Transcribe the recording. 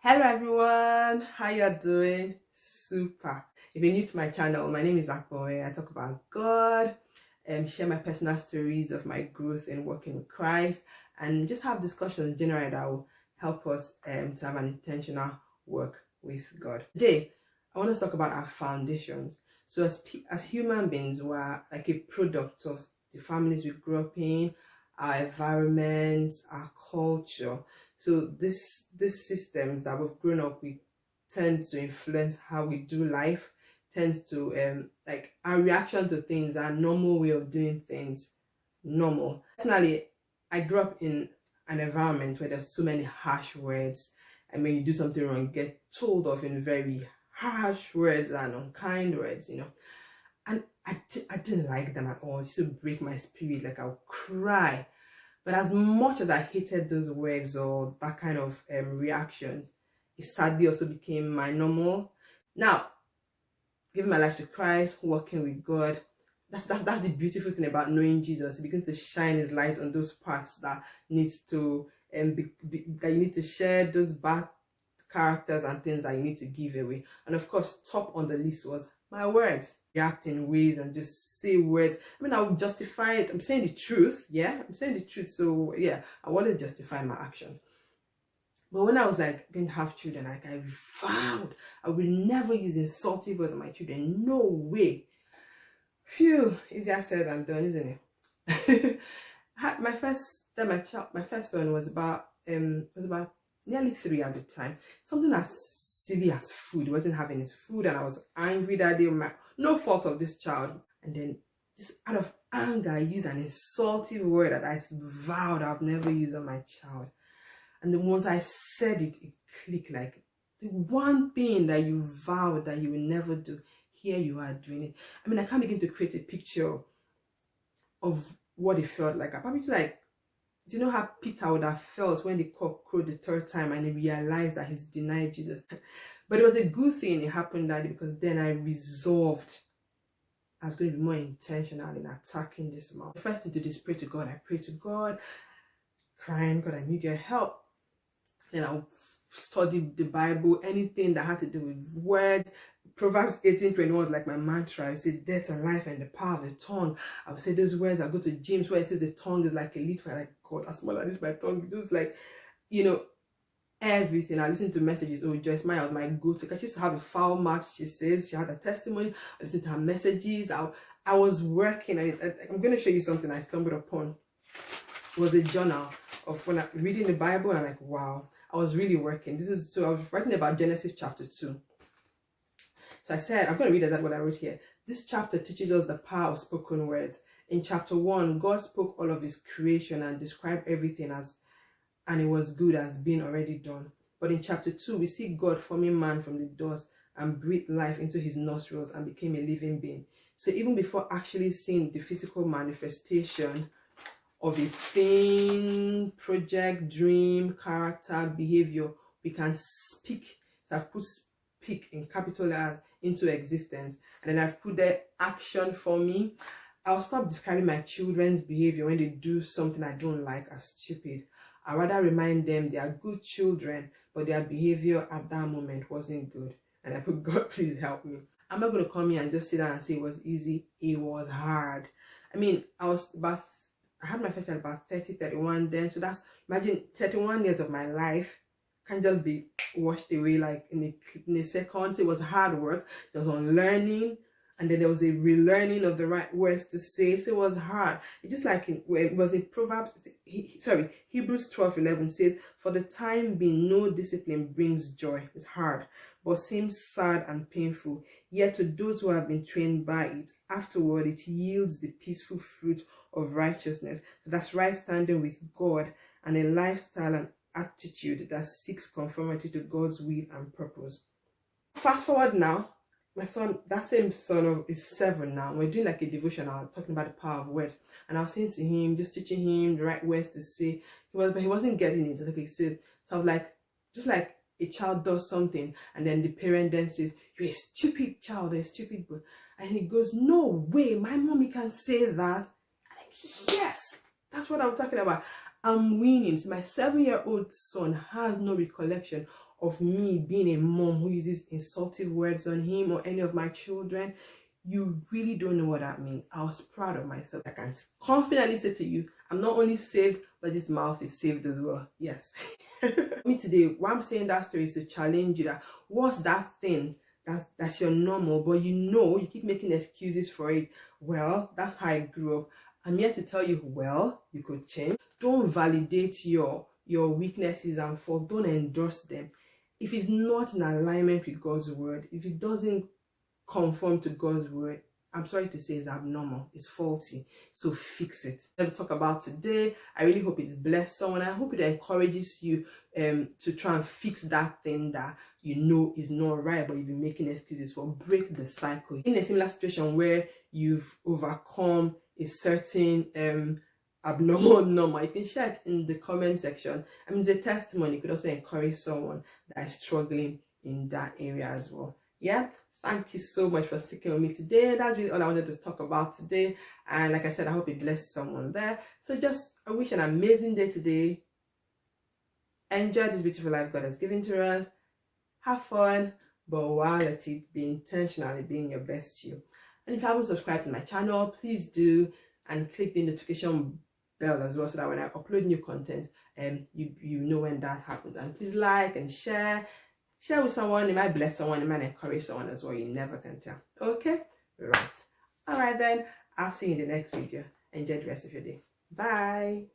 Hello everyone, how you doing? Super. If you're new to my channel, my name is Akboy. I talk about God, share my personal stories of my growth in working with Christ, and just have discussions generally that will help us to have an intentional work with God. Today, I want to talk about our foundations. So as human beings, we're like a product of the families we grew up in, our environment, our culture. So these systems that we've grown up with tend to influence how we do life, tends to like our reaction to things, our normal way of doing things, normal. Personally, I grew up in an environment where there's so many harsh words. And when you do something wrong, you get told off in very harsh words and unkind words, And I didn't like them at all. It used to break my spirit, like I would cry. But as much as I hated those words or that kind of reactions, it sadly also became my normal. Now, giving my life to Christ, working with God, that's the beautiful thing about knowing Jesus. He begins to shine his light on those parts that needs to that you need to share, those bad characters and things that you need to give away. And of course, top on the list was my words. React in ways and just say words. I mean, I would justify it. I'm saying the truth. Yeah, I'm saying the truth. So yeah, I want to justify my actions. But when I was like going to have children, like I vowed I will never use insulting words on my children. No way. Phew, easier said than done, isn't it? my first son was about nearly 3 at the time. Something as silly as food. He wasn't having his food, and I was angry that day. No fault of this child. And then just out of anger, I used an insulting word that I vowed I've never used on my child. And then once I said it, it clicked. Like, the one thing that you vowed that you will never do, here you are doing it. I mean, I can't begin to create a picture of what it felt like. I probably like, do you know how Peter would have felt when the cock crowed the 3rd time and he realized that he's denied Jesus? But it was a good thing it happened that day, because then I resolved I was going to be more intentional in attacking this mouth. The first thing to do is pray to God. I pray to God, crying, God, I need your help. Then I'll study the Bible, anything that had to do with words. Proverbs 18:21 was like my mantra. I say death and life and the power of the tongue. I would say those words. I go to James where it says the tongue is like a lead fire. Like, God, as small as this my tongue, just like, everything. I listen to messages. Oh, Joyce Meyer was my go-to. She used to have a foul mouth. She says she had a testimony. I listened to her messages. I was working. I'm going to show you something I stumbled upon. It was a journal of when I reading the Bible, and I'm like, wow, I was really working. So I was writing about Genesis chapter 2. So I said, I'm going to read exactly what I wrote here. This chapter teaches us the power of spoken words. In chapter 1, God spoke all of his creation and described everything and it was good as being already done. But in chapter 2, we see God forming man from the dust and breathed life into his nostrils and became a living being. So even before actually seeing the physical manifestation of a thing, project, dream, character, behavior, we can speak. So I've put speak in capital letters into existence. And then I've put the action for me. I'll stop describing my children's behavior when they do something I don't like as stupid. I rather remind them they are good children, but their behavior at that moment wasn't good. And I put, God, please help me. I'm not going to come here and just sit down and say it was easy. It was hard. I mean, I had my first child about 30, 31 then. So that's, imagine 31 years of my life can just be washed away like in a second. It was hard work. There was unlearning. And then there was a relearning of the right words to say. So it was hard. It just like it was in Hebrews 12:11 says, for the time being, no discipline brings joy. It's hard, but seems sad and painful. Yet to those who have been trained by it, afterward it yields the peaceful fruit of righteousness. So that's right standing with God and a lifestyle and attitude that seeks conformity to God's will and purpose. Fast forward now. My son, that same son is 7 now. We're doing like a devotional talking about the power of words. And I was saying to him, just teaching him the right words to say. But he wasn't getting it. Okay, so I was like, just like a child does something and then the parent then says, you're a stupid child, a stupid boy. And he goes, no way, my mommy can say that. I'm like, yes, that's what I'm talking about. I'm winning. So my 7-year-old son has no recollection of me being a mom who uses insultive words on him or any of my children, you really don't know what that means. I was proud of myself. I can confidently say to you, I'm not only saved, but this mouth is saved as well. Yes. Me today, why I'm saying that story is to challenge you that what's that thing that's your normal, but you keep making excuses for it. Well, that's how I grew up. I'm here to tell you, well, you could change. Don't validate your weaknesses and faults. Don't endorse them. If it's not in alignment with God's word, if it doesn't conform to God's word, I'm sorry to say it's abnormal, it's faulty. So fix it. Let's talk about today. I really hope it's blessed someone. I hope it encourages you to try and fix that thing that you know is not right, but you've been making excuses for. Break the cycle. In a similar situation where you've overcome a certain abnormal number, you can share it in the comment section. I mean, it's a testimony. You could also encourage someone that is struggling in that area as well. Yeah. Thank you so much for sticking with me today. That's really all I wanted to talk about today. And like I said, I hope it blessed someone there. So I wish an amazing day today. Enjoy this beautiful life God has given to us. Have fun, but while at it, be intentionally being your best you. And if you haven't subscribed to my channel, please do, and click the notification bell as well, so that when I upload new content, you know when that happens. And please like and share with someone. It might bless someone, it might encourage someone as well. You never can tell. Okay, right. All right then, I'll see you in the next video. Enjoy the rest of your day. Bye.